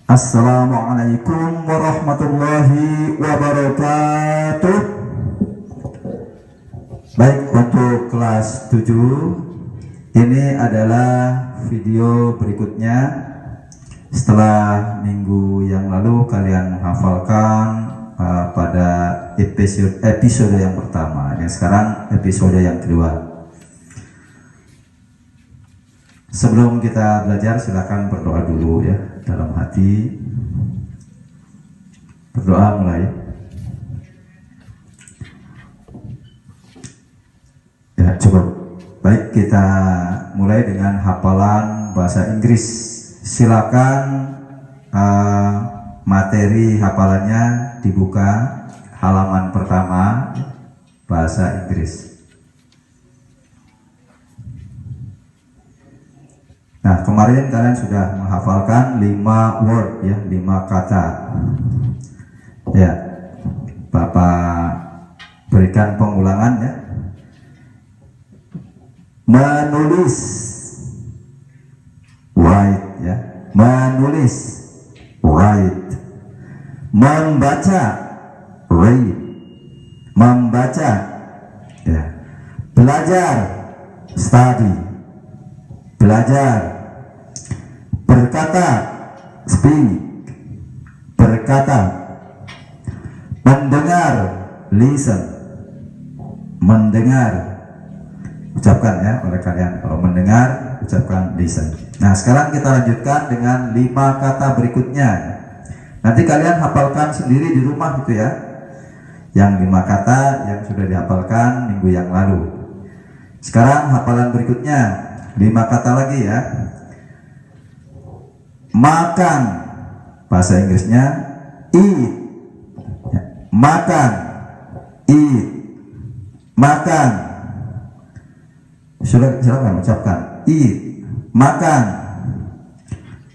Assalamualaikum warahmatullahi wabarakatuh. Baik, untuk kelas 7 ini adalah video berikutnya. Setelah minggu yang lalu kalian menghafalkan pada episode yang pertama, yang sekarang episode yang kedua. Sebelum kita belajar, silakan berdoa dulu ya dalam hati. Berdoa mulai. Ya, cukup. Baik, kita mulai dengan hafalan bahasa Inggris. Silakan materi hafalannya dibuka halaman pertama bahasa Inggris. Nah, kemarin kalian sudah menghafalkan 5 word ya, 5 kata. Ya, Bapak berikan pengulangan ya. Menulis, write ya. Menulis, write. Membaca, read. Membaca ya. Belajar, study. Belajar. Berkata, speak. Berkata. Mendengar, listen. Mendengar, ucapkan ya oleh kalian. Kalau mendengar, ucapkan listen. Nah, sekarang kita lanjutkan dengan 5 kata berikutnya. Nanti kalian hafalkan sendiri di rumah gitu ya. Yang 5 kata yang sudah dihafalkan minggu yang lalu. Sekarang hafalan berikutnya, 5 kata lagi ya. Makan, bahasa Inggrisnya eat ya. Makan, eat. Makan, silakan ucapkan eat. Makan,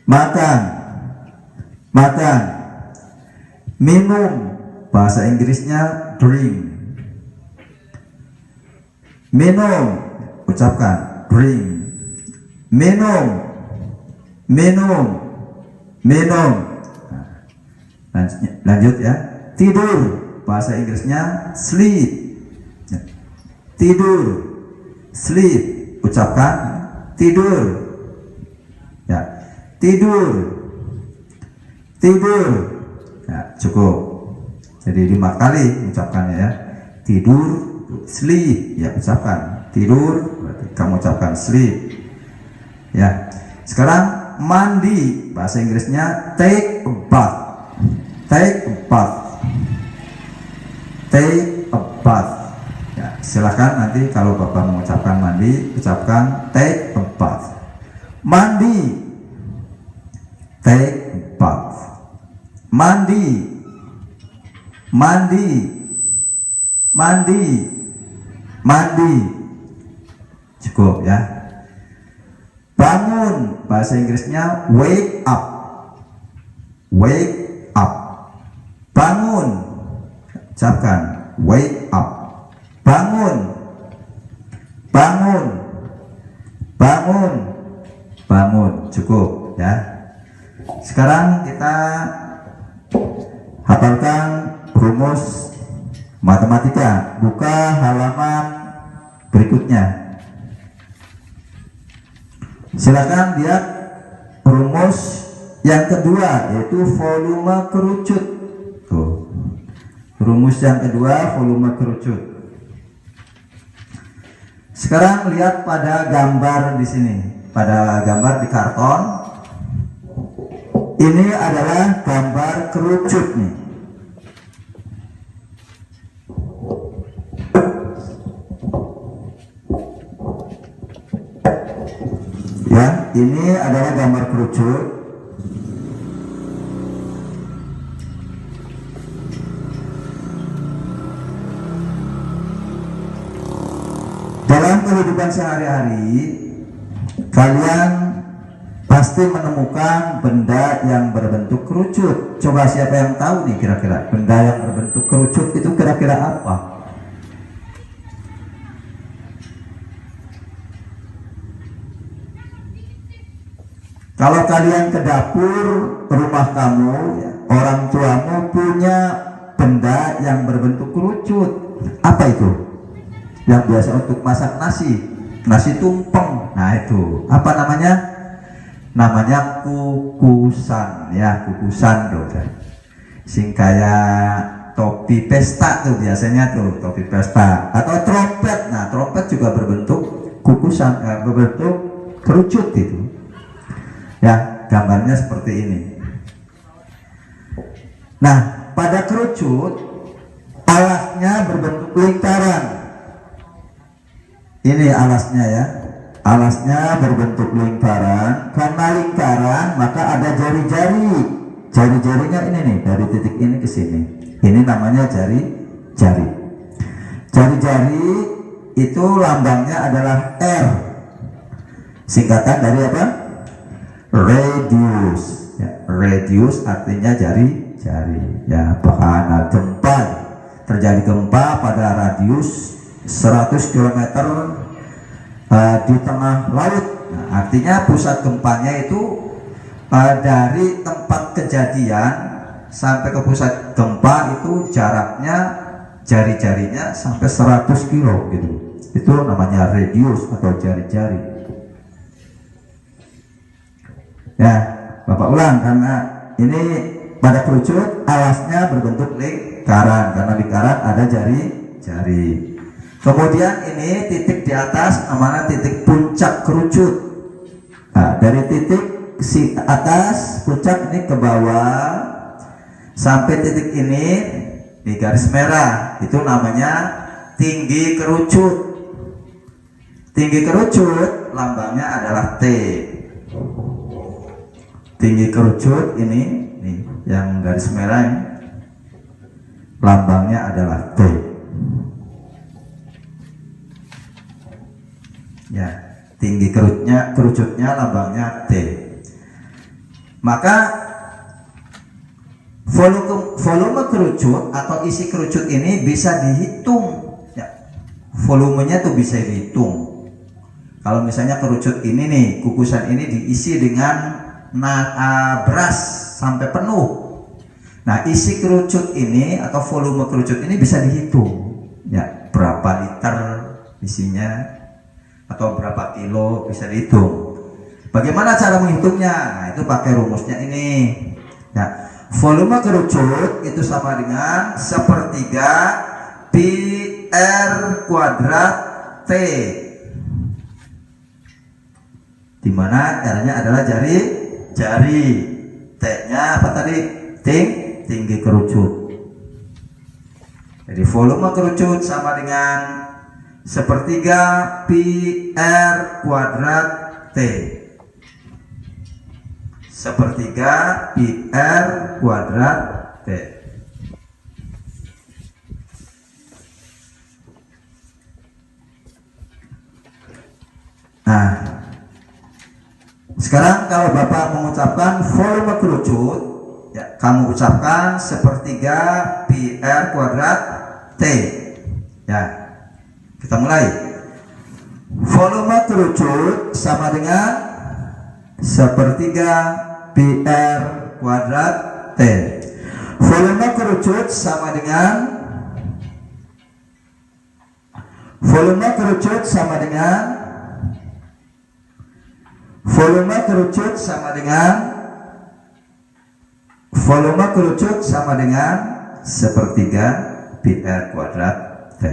makan, makan. Minum, bahasa Inggrisnya drink. Minum, ucapkan drink. Minum, minum, minum. Lanjut ya. Tidur, bahasa Inggrisnya sleep. Tidur, sleep. Ucapkan tidur. Ya, tidur, tidur. Ya, cukup. Jadi 5 kali ucapkannya ya. Tidur, sleep. Ya, ucapkan tidur. Berarti kamu ucapkan sleep. Ya. Sekarang mandi, bahasa Inggrisnya take a bath. Take a bath. Take a bath. Ya, silakan nanti kalau Bapak mengucapkan mandi, ucapkan take a bath. Mandi, take a bath. Mandi, mandi, mandi, mandi. Cukup ya. Bangun, bahasa Inggrisnya wake up. Wake up. Bangun, ucapkan wake up. Bangun, bangun, bangun, bangun. Cukup ya. Sekarang kita hafalkan rumus matematika. Buka halaman berikutnya. Silakan lihat rumus yang kedua, yaitu volume kerucut. Tuh. Rumus yang kedua, volume kerucut. Sekarang lihat pada gambar di sini, pada gambar di karton. Ini adalah gambar kerucut nih. Ya, ini adalah gambar kerucut. Dalam kehidupan sehari-hari, kalian pasti menemukan benda yang berbentuk kerucut. Coba siapa yang tahu nih kira-kira benda yang berbentuk kerucut itu kira-kira apa? Kalau kalian ke dapur rumah kamu, ya, orang tuamu punya benda yang berbentuk kerucut. Apa itu? Yang biasa untuk masak nasi, nasi tumpeng. Nah itu apa namanya? Namanya kukusan, ya, kukusan tuh. Sing kayak topi pesta tuh biasanya tuh, topi pesta atau trompet. Nah trompet juga berbentuk kukusan, berbentuk kerucut itu. Ya, gambarnya seperti ini. Nah, pada kerucut alasnya berbentuk lingkaran. Ini alasnya ya. Alasnya berbentuk lingkaran. Karena lingkaran, maka ada jari-jari. Jari-jarinya ini nih, dari titik ini ke sini. Ini namanya jari-jari. Jari-jari itu lambangnya adalah R. Singkatan dari apa? Radius, ya, radius artinya jari-jari. Ya, bahkan gempa, terjadi gempa pada radius 100 km di tengah laut. Nah, artinya pusat gempanya itu dari tempat kejadian sampai ke pusat gempa itu jaraknya jari-jarinya sampai 100 kilo gitu. Itu namanya radius atau jari-jari. Ya, Bapak ulang karena ini pada kerucut alasnya berbentuk lingkaran, karena lingkaran ada jari-jari. Kemudian ini titik di atas namanya titik puncak kerucut. Nah, dari titik si atas puncak ini ke bawah sampai titik ini di garis merah itu namanya tinggi kerucut. Tinggi kerucut lambangnya adalah T. Tinggi kerucut ini nih, yang garis merah ini lambangnya adalah T. Ya, tinggi kerucutnya lambangnya T. Maka volume kerucut atau isi kerucut ini bisa dihitung. Ya, volumenya tuh bisa dihitung. Kalau misalnya kerucut ini nih, kukusan ini diisi dengan beras sampai penuh. Nah, isi kerucut ini atau volume kerucut ini bisa dihitung. Ya, berapa liter isinya atau berapa kilo bisa dihitung. Bagaimana cara menghitungnya? Nah, itu pakai rumusnya ini. Ya, volume kerucut itu sama dengan 1/3 pi R kuadrat T, dimana R-nya adalah jari, T-nya apa tadi? Tinggi kerucut. Jadi volume kerucut sama dengan 1/3 pi R kuadrat T. 1/3 pi R kuadrat T. Nah, sekarang kalau Bapak mengucapkan volume kerucut, ya, kamu ucapkan 1/3 pi R kuadrat T. Ya, kita mulai. Volume kerucut sama dengan 1/3 pi R kuadrat T. Volume kerucut sama dengan volume kerucut sama dengan volume kerucut sama dengan volume kerucut sama dengan 1/3 pi R kuadrat T.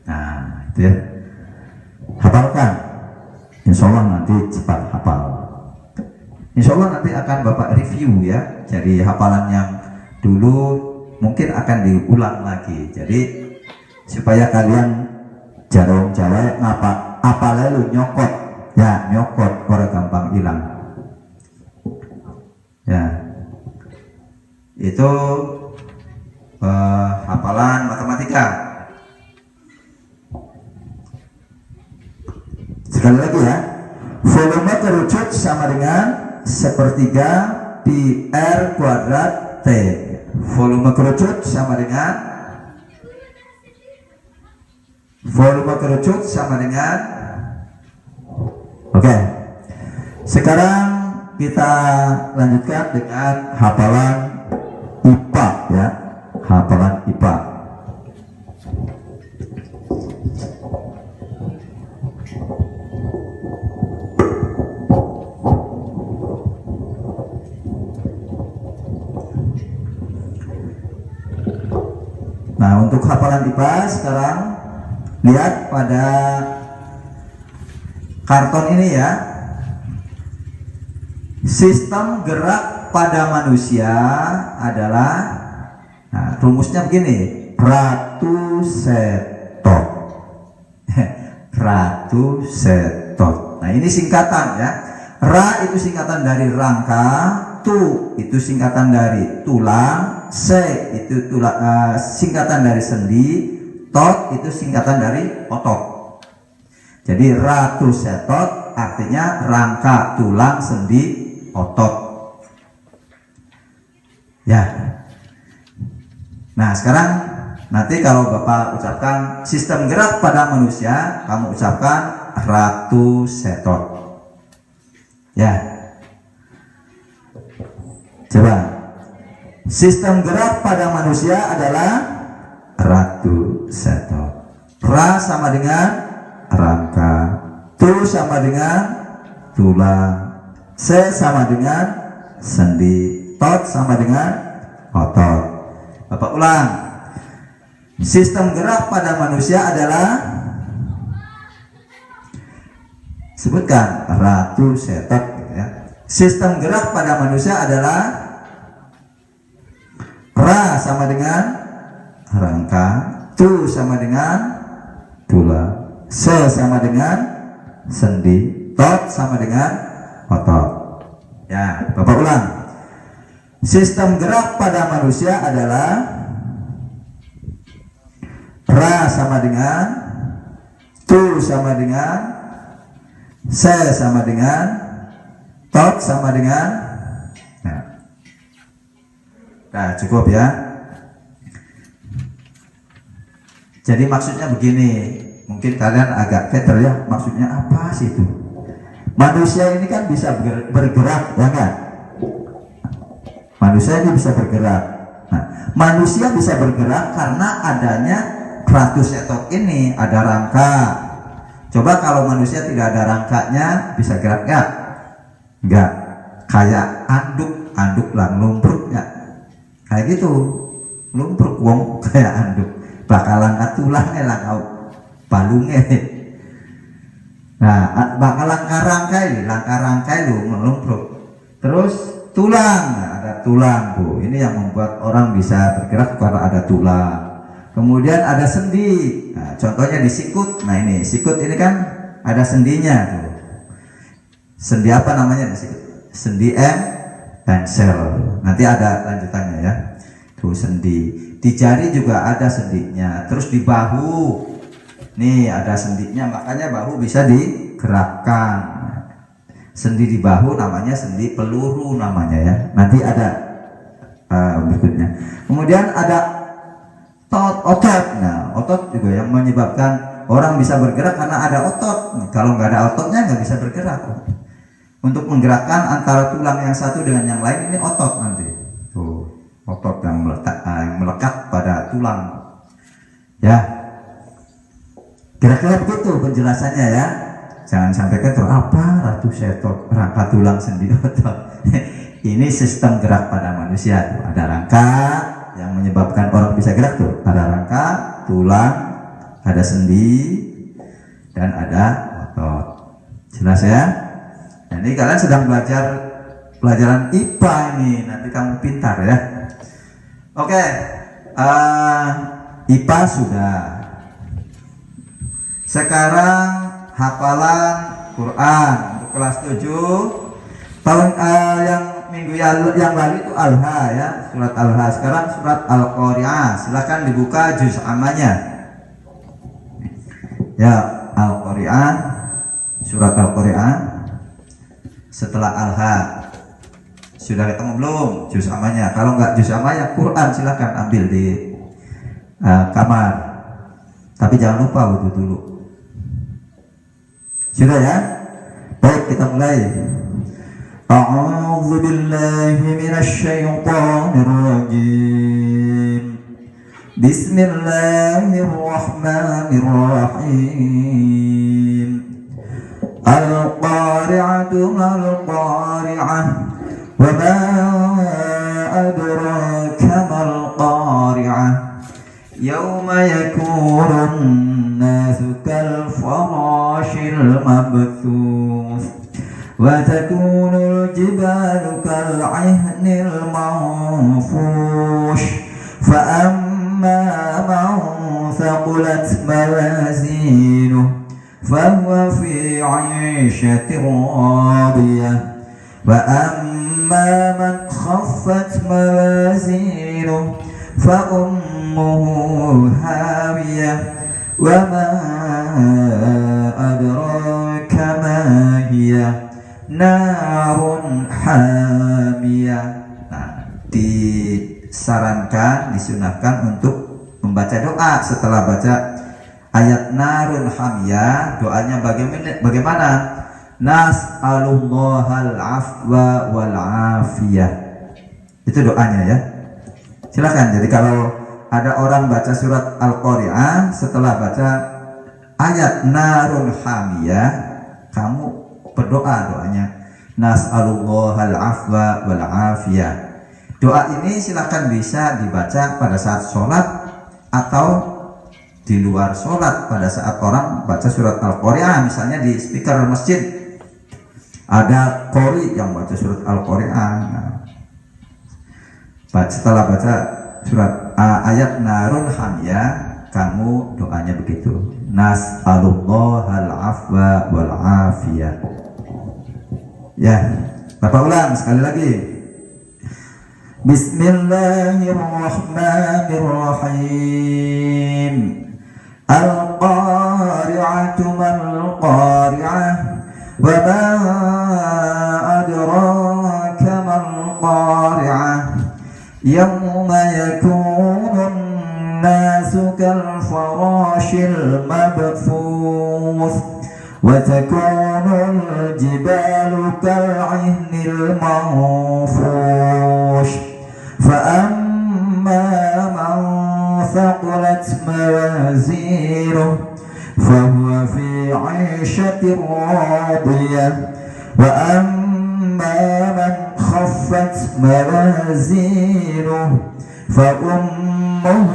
Nah, itu ya. Hafalkan. Insya Allah nanti cepat hafal. Insya Allah nanti akan Bapak review ya. Jadi hafalan yang dulu mungkin akan diulang lagi. Jadi supaya kalian jarang Jawa ngapa apa lalu nyokot ya, nyokot orang gampang hilang ya. Itu hafalan matematika. Sekali lagi ya, volume kerucut sama dengan 1/3 pi R kuadrat T. Volume kerucut sama dengan oke. Sekarang kita lanjutkan dengan hafalan IPA ya, hafalan IPA. Nah, untuk hafalan IPA sekarang lihat pada karton ini ya. Sistem gerak pada manusia adalah, nah, rumusnya begini, Ratu Setot. Ratu Setot. Nah, ini singkatan ya. Ra itu singkatan dari rangka, tu itu singkatan dari tulang, se itu singkatan dari sendi, tot itu singkatan dari otot. Jadi Ratu Setot artinya rangka, tulang, sendi, otot. Ya. Nah, sekarang nanti kalau Bapak ucapkan sistem gerak pada manusia, kamu ucapkan Ratu Setot. Ya. Coba. Sistem gerak pada manusia adalah Ratu Setot. Ra sama dengan rangka, tu sama dengan tulang, se sama dengan sendi, tot sama dengan otot. Bapak ulang. Sistem gerak pada manusia adalah, sebutkan, Ratu Setot ya. Sistem gerak pada manusia adalah ra sama dengan rangka, tu sama dengan tulang, se sama dengan sendi, tot sama dengan otot. Ya, Bapak ulang. Sistem gerak pada manusia adalah ra sama dengan, tu sama dengan, se sama dengan, tot sama dengan. Nah, cukup ya. Jadi maksudnya begini, mungkin kalian agak keter ya, maksudnya apa sih itu? Manusia ini kan bisa bergerak, ya kan? Manusia ini bisa bergerak. Nah, manusia bisa bergerak karena adanya Ratu Setot ini, ada rangka. Coba kalau manusia tidak ada rangkanya, bisa gerak nggak? Nggak. Kayak anduk lang lumpruk ya. Kayak gitu, lumpruk wong kayak anduk. Bakal angkat tulangnya lah kau balungnya. Nah, bakal langkah rangkai lu melumpruk. Terus tulang, nah, ada tulang tuh. Ini yang membuat orang bisa bergerak karena ada tulang. Kemudian ada sendi. Nah, contohnya di sikut. Nah, ini sikut ini kan ada sendinya tuh. Sendi apa namanya di sikut? Sendi pensel. Nanti ada lanjutannya ya. Tuh sendi. Di jari juga ada sendinya. Terus di bahu. Nih ada sendinya, makanya bahu bisa digerakkan. Sendi di bahu namanya sendi peluru namanya ya. Nanti ada berikutnya. Kemudian ada otot. Nah, otot juga yang menyebabkan orang bisa bergerak karena ada otot. Kalau nggak ada ototnya nggak bisa bergerak. Untuk menggerakkan antara tulang yang satu dengan yang lain ini otot nanti. Tuh, otot yang melekat pada tulang. Ya. Kira-kira begitu penjelasannya ya. Jangan sampai keter apa Ratu Setot, rangka tulang sendi otot. Ini sistem gerak pada manusia tuh. Ada rangka yang menyebabkan orang bisa gerak tuh. Ada rangka, tulang, ada sendi, dan ada otot. Jelas ya? Nah, ini kalian sedang belajar pelajaran IPA ini. Nanti kamu pintar ya. Oke, IPA sudah. Sekarang hafalan Quran untuk kelas 7 tahun yang minggu yang lalu itu Al-Ha ya, surat Al-Ha. Sekarang surat Al-Qari'ah. Silakan dibuka juz amanya. Ya, Al-Qari'ah, surat Al-Qari'ah setelah Al-Ha. Sudah ketemu belum juz amanya? Kalau nggak juz amanya Quran silakan ambil di kamar. Tapi jangan lupa wudhu dulu. Sudah ya? Baik, kita mulai. أعوذ بالله من الشيطان الرجيم بسم الله الرحمن الرحيم القارعة ما القارعة وما أدراك ما القارعة يوم يكون الناس كالفراش المبثوث وتكون الجبال كالعهن المنفوش فأما من ثقلت موازينه فهو في عيشة راضية وأما من خفت موازينه فأمه هاوية وما أدراك ما هي نار حامية. Nah, disarankan, disunahkan untuk membaca doa setelah baca ayat narun hamiyah. Doanya bagaimana? Nas'alullahal afwa wal afiyah. Itu doanya ya. Silakan. Jadi kalau ada orang baca surat Al-Qari'ah setelah baca ayat narun hamiyah, kamu berdoa doanya nas'alullahal afwa wal afiyah. Doa ini silakan bisa dibaca pada saat sholat atau di luar sholat. Pada saat orang baca surat Al-Qari'ah, misalnya di speaker masjid ada qori yang baca surat Al-Qari'ah. Setelah baca surat ayat narun hamiyah, kamu doanya begitu, nas'alullahal afwa wal afiyah. Ya, Bapak ulang sekali lagi. Bismillahirrahmanirrahim. Al-qari'atu mal qari'ah wa ma adraka mal qari'ah yawma yakunun nasu kal farashil mabthuth wa takunul jibalu kal'ihnil manfush fa amma man thaqulat mawazinuhu fahuwa fi 'ishatin radiyah wa amma man خفت موازينه فأمه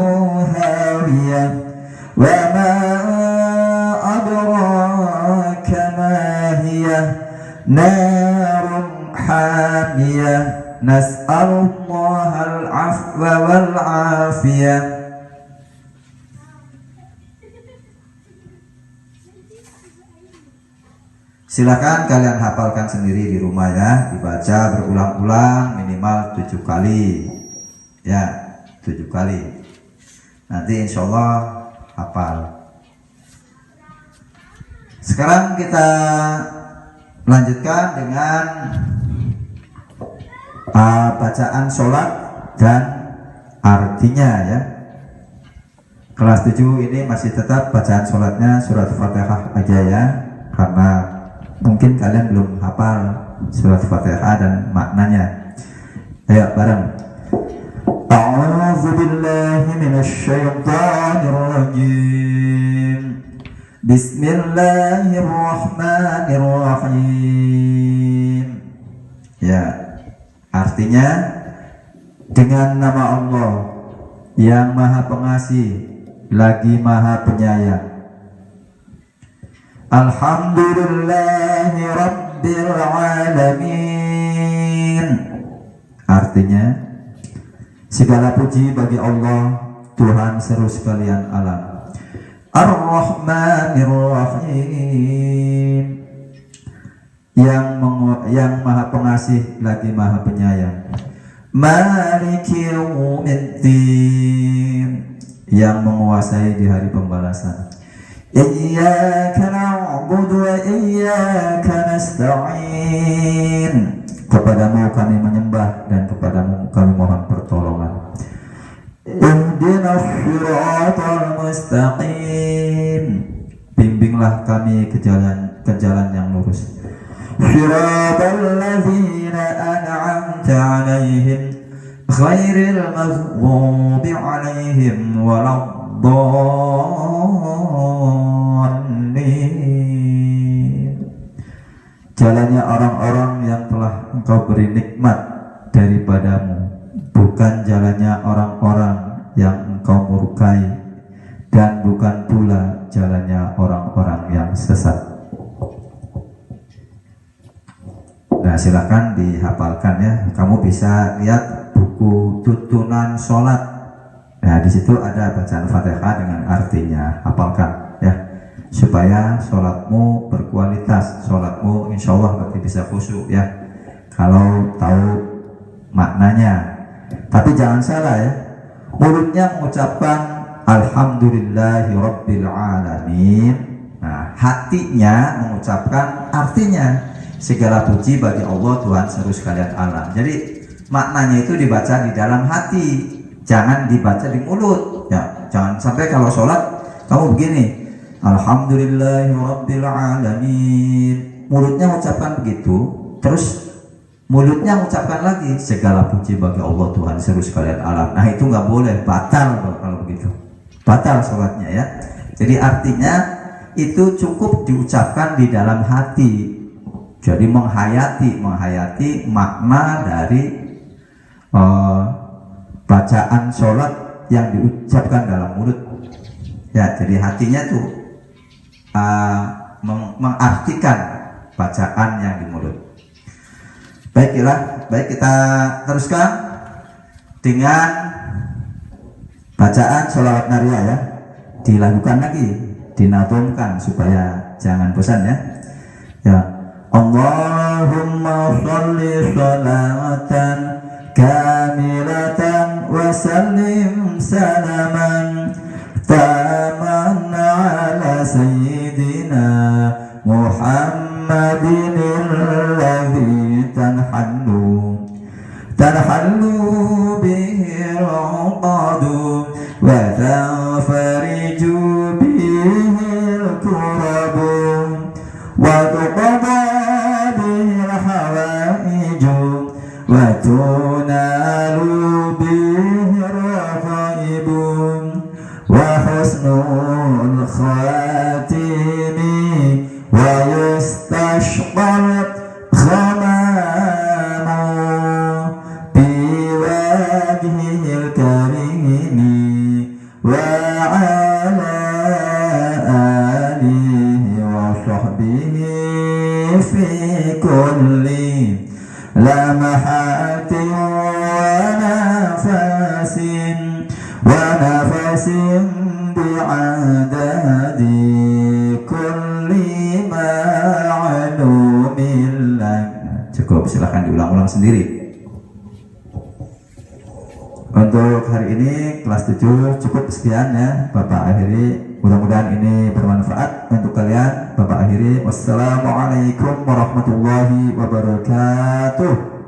هاوية وما أدراك ما هي نار حامية نسأل الله العفو والعافية. Silakan kalian hafalkan sendiri di rumah ya, dibaca berulang-ulang minimal 7 kali ya, 7 kali. Nanti insya Allah hafal. Sekarang kita lanjutkan dengan bacaan sholat dan artinya ya. Kelas 7 ini masih tetap bacaan sholatnya surat Fatihah aja ya, karena mungkin kalian belum hafal surat Fatihah dan maknanya. Ayo bareng. A'udzu billahi minasy syaithanir rajim. Bismillahirrahmanirrahim. Ya, artinya dengan nama Allah yang Maha Pengasih lagi Maha Penyayang. Alhamdulillahi Rabbil Alamin. Artinya segala puji bagi Allah, Tuhan seru sekalian alam. Ar-Rahmanir Rahim, yang Maha Pengasih lagi Maha Penyayang. Maliki Yaumiddin, yang menguasai di hari pembalasan. Iyyaka na'budu wa iyyaka nasta'in, kepadamu kami menyembah dan kepadamu kami mohon pertolongan. Ihdinas siratal mustaqim, bimbinglah kami ke jalan yang lurus. صراط الذين أنعمت عليهم غير المغضوب عليهم ولا الضالين. Jalannya orang-orang yang telah Engkau beri nikmat daripadamu, bukan jalannya orang-orang yang Engkau murkai, dan bukan pula jalannya orang-orang yang sesat. Nah, silakan dihafalkan ya. Kamu bisa lihat buku tuntunan sholat. Nah, di situ ada bacaan Fatihah dengan artinya. Hafalkan ya, supaya sholatmu berkualitas. Sholatmu insya Allah berarti bisa khusyuk ya, kalau tahu maknanya. Tapi jangan salah ya, mulutnya mengucapkan Alhamdulillahi Rabbil Alamin. Nah, hatinya mengucapkan artinya, segala puji bagi Allah Tuhan seluruh sekalian alam. Jadi maknanya itu dibaca di dalam hati, jangan dibaca di mulut ya. Jangan sampai kalau sholat kamu begini, Alhamdulillahi Rabbil Alamin, mulutnya mengucapkan begitu, terus mulutnya mengucapkan lagi segala puji bagi Allah Tuhan seluruh sekalian alam. Nah, itu nggak boleh, batal kalau begitu, batal sholatnya ya. Jadi artinya itu cukup diucapkan di dalam hati. Jadi menghayati makna dari bacaan sholat yang diucapkan dalam mulut ya. Jadi hatinya tuh mengartikan bacaan yang di mulut. Baik kita teruskan dengan bacaan sholawat nariyah ya. Dilakukan lagi, dinadumkan supaya jangan bosan ya. Ya, Allahumma sholli sholawatan kamilatan wa sallim salaman taman ala sayyidina Muhammadin alladhi tanhallu bihi al-uqadu wa tanfariju bihi al-kurabu wa tuqada وتنال به الرغائب وحسن الخاتم ويستشقى الغمام بوجهه الكريم وعلى آله وصحبه في كل لمحات ونفس بعدد كل معلوم لك. Cukup, silahkan diulang-ulang sendiri. Untuk hari ini kelas 7 cukup sekian ya, Bapak akhiri. Mudah-mudahan ini bermanfaat untuk kalian. Bapak akhiri. Wassalamualaikum warahmatullahi wabarakatuh.